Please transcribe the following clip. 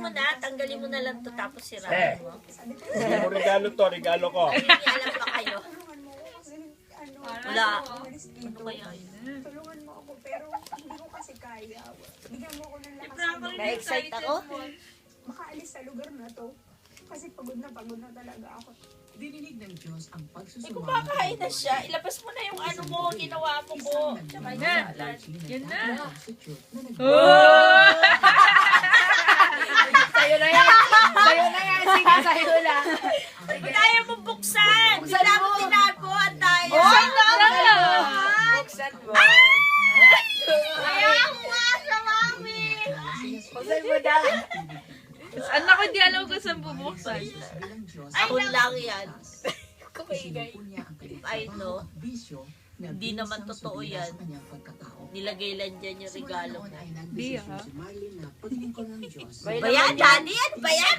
mo na, tanggalin mo na lang to tapos sirain mo. Hindi mo regalo to, regalo ko. Ay, hindi alam pa kayo. Tulungan mo ako kasi ano, Wala. umalis dito. Ano kaya yun? Tulungan mo ako pero hindi ko kasi kaya. Bigyan mo ako ng lakas. Na-excite ako? Makaalis sa lugar na to. Kasi pagod na talaga ako. Dininig ng Diyos ang Eh, pagsusumama. kung kakain na siya, ilabas mo na yung ano mo, ginawa mo ko. Tsaka yung salad. Yan na. Sa'yo na yan. Sa'yo na yan. Sige, sa'yo lang. Ba't ayaw mo buksan? Bigla mo tinapuan tayo. Buksan mo. Buksan mo. Ayaw mo sa mami. Buksan mo na. Anak ko, di alam ko saan bubuksan. Ako lang yan. Kumaingay. I know. Hindi naman totoo yan. Nilagay lang dyan yung regalo mo. Di, ha? Ba yan, Daddy? Yan ba yan?